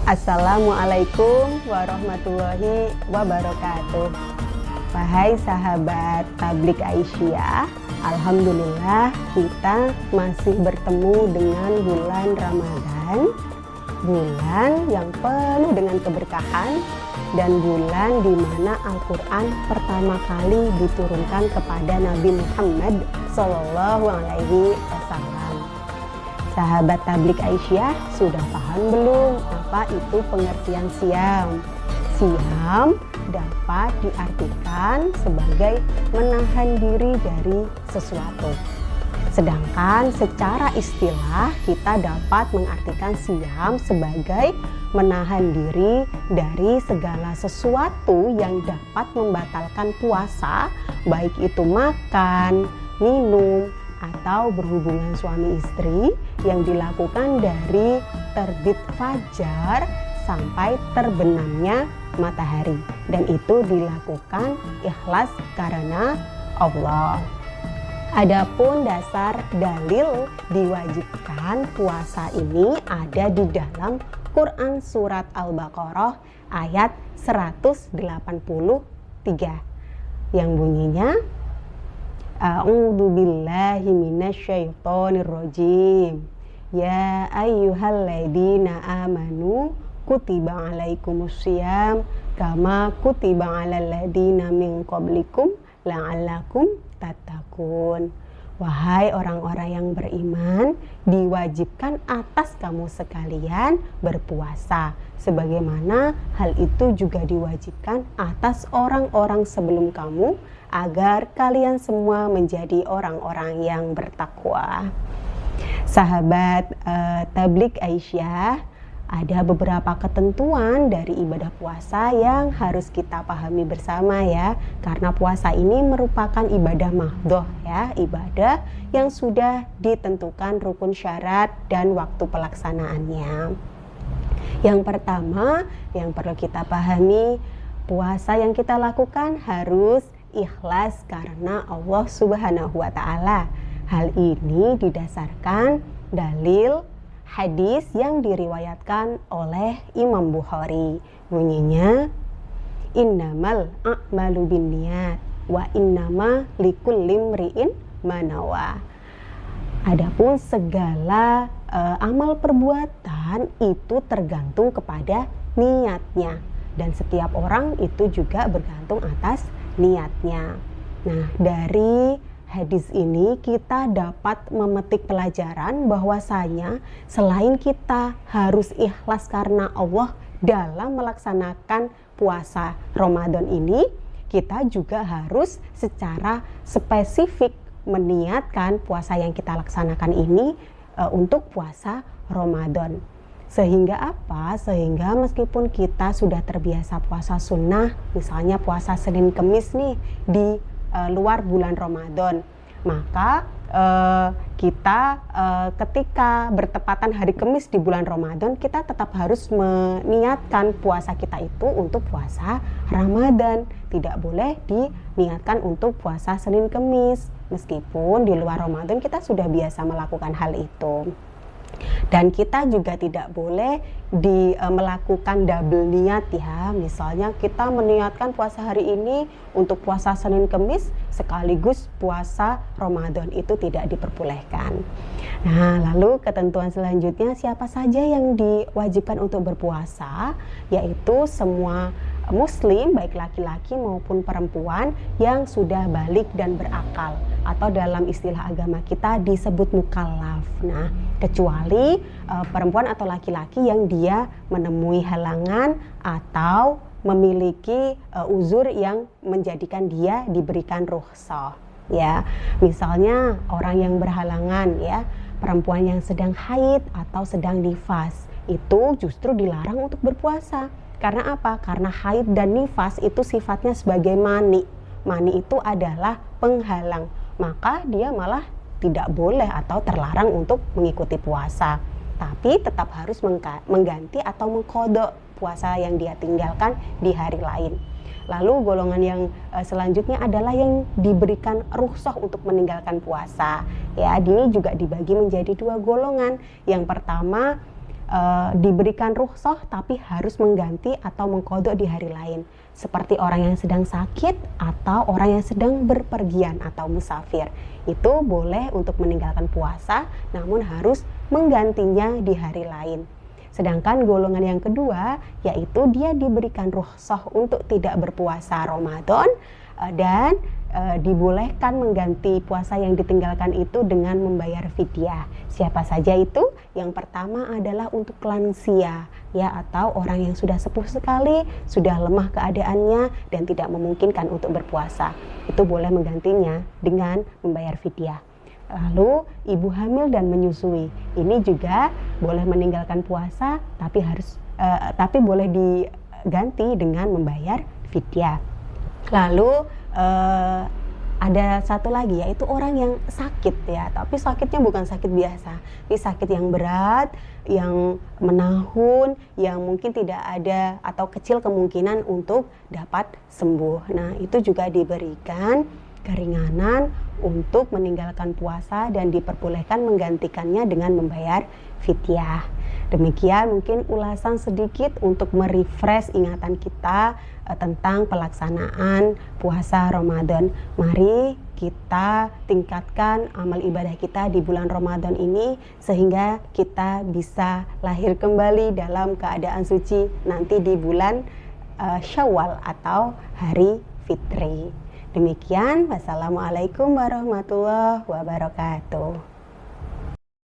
Assalamualaikum warahmatullahi wabarakatuh. Wahai sahabat Tablik Aisyah, alhamdulillah kita masih bertemu dengan bulan Ramadan, bulan yang penuh dengan keberkahan dan bulan di mana Al-Quran pertama kali diturunkan kepada Nabi Muhammad SAW. Sahabat Tablik Aisyah, sudah paham belum apa itu pengertian siam? Siam dapat diartikan sebagai menahan diri dari sesuatu. Sedangkan secara istilah kita dapat mengartikan siam sebagai menahan diri dari segala sesuatu yang dapat membatalkan puasa, baik itu makan, minum, atau berhubungan suami istri yang dilakukan dari terbit fajar sampai terbenamnya matahari, dan itu dilakukan ikhlas karena Allah. Adapun dasar dalil diwajibkan puasa ini ada di dalam Quran surat Al-Baqarah ayat 183 yang bunyinya A'udzu billahi minasyaitonir rajim. Ya ayyuhalladzina amanu kutiba alaikumussyam kama kutiba alal ladzina min qablikum la'allakum tattaqun. Wahai orang-orang yang beriman, diwajibkan atas kamu sekalian berpuasa, sebagaimana hal itu juga diwajibkan atas orang-orang sebelum kamu, agar kalian semua menjadi orang-orang yang bertakwa. Sahabat Tablik Aisyah, ada beberapa ketentuan dari ibadah puasa yang harus kita pahami bersama ya, karena puasa ini merupakan ibadah mahdhoh ya, ibadah yang sudah ditentukan rukun syarat dan waktu pelaksanaannya. Yang pertama yang perlu kita pahami, puasa yang kita lakukan harus ikhlas karena Allah Subhanahu wa Ta'ala. Hal ini didasarkan dalil hadis yang diriwayatkan oleh Imam Bukhari, bunyinya innamal a'malu binniyat wa innama likulli imri'in ma nawa. Adapun segala amal perbuatan itu tergantung kepada niatnya, dan setiap orang itu juga bergantung atas niatnya. Nah, dari hadis ini kita dapat memetik pelajaran bahwasanya selain kita harus ikhlas karena Allah dalam melaksanakan puasa Ramadan ini, kita juga harus secara spesifik meniatkan puasa yang kita laksanakan ini untuk puasa Ramadan. Sehingga apa? Sehingga meskipun kita sudah terbiasa puasa sunnah, misalnya puasa Senin Kemis nih di luar bulan Ramadan, maka kita ketika bertepatan hari Kemis di bulan Ramadan, kita tetap harus meniatkan puasa kita itu untuk puasa Ramadan. Tidak boleh diniatkan untuk puasa Senin Kemis, meskipun di luar Ramadan kita sudah biasa melakukan hal itu. Dan kita juga tidak boleh melakukan double niat ya. Misalnya kita meniatkan puasa hari ini untuk puasa Senin Kemis sekaligus puasa Ramadan, itu tidak diperbolehkan. Nah, lalu ketentuan selanjutnya, siapa saja yang diwajibkan untuk berpuasa? Yaitu semua muslim, baik laki-laki maupun perempuan yang sudah balik dan berakal, atau dalam istilah agama kita disebut mukallaf. Nah, kecuali perempuan atau laki-laki yang dia menemui halangan atau memiliki uzur yang menjadikan dia diberikan rukhsah ya. Misalnya orang yang berhalangan ya, perempuan yang sedang haid atau sedang nifas, itu justru dilarang untuk berpuasa. Karena apa? Karena haid dan nifas itu sifatnya sebagai mani. Mani itu adalah penghalang, maka dia malah tidak boleh atau terlarang untuk mengikuti puasa, tapi tetap harus mengganti atau mengqadha puasa yang dia tinggalkan di hari lain. Lalu golongan yang selanjutnya adalah yang diberikan rukhsah untuk meninggalkan puasa. Ya, ini juga dibagi menjadi dua golongan. Yang pertama, diberikan rukhsah tapi harus mengganti atau mengqadha di hari lain, seperti orang yang sedang sakit atau orang yang sedang berpergian atau musafir. Itu boleh untuk meninggalkan puasa namun harus menggantinya di hari lain. Sedangkan golongan yang kedua yaitu dia diberikan rukhsah untuk tidak berpuasa Ramadan dan dibolehkan mengganti puasa yang ditinggalkan itu dengan membayar fidyah. Siapa saja itu? Yang pertama adalah untuk lansia ya, atau orang yang sudah sepuh sekali, sudah lemah keadaannya dan tidak memungkinkan untuk berpuasa. Itu boleh menggantinya dengan membayar fidyah. Lalu ibu hamil dan menyusui, ini juga boleh meninggalkan puasa tapi boleh diganti dengan membayar fidyah. Lalu ada satu lagi yaitu orang yang sakit ya, tapi sakitnya bukan sakit biasa, ini sakit yang berat, yang menahun, yang mungkin tidak ada atau kecil kemungkinan untuk dapat sembuh. Nah, itu juga diberikan keringanan untuk meninggalkan puasa dan diperbolehkan menggantikannya dengan membayar fidyah. Demikian mungkin ulasan sedikit untuk merefresh ingatan kita tentang pelaksanaan puasa Ramadan. Mari kita tingkatkan amal ibadah kita di bulan Ramadan ini sehingga kita bisa lahir kembali dalam keadaan suci nanti di bulan Syawal atau hari Fitri. Demikian, wassalamualaikum warahmatullahi wabarakatuh.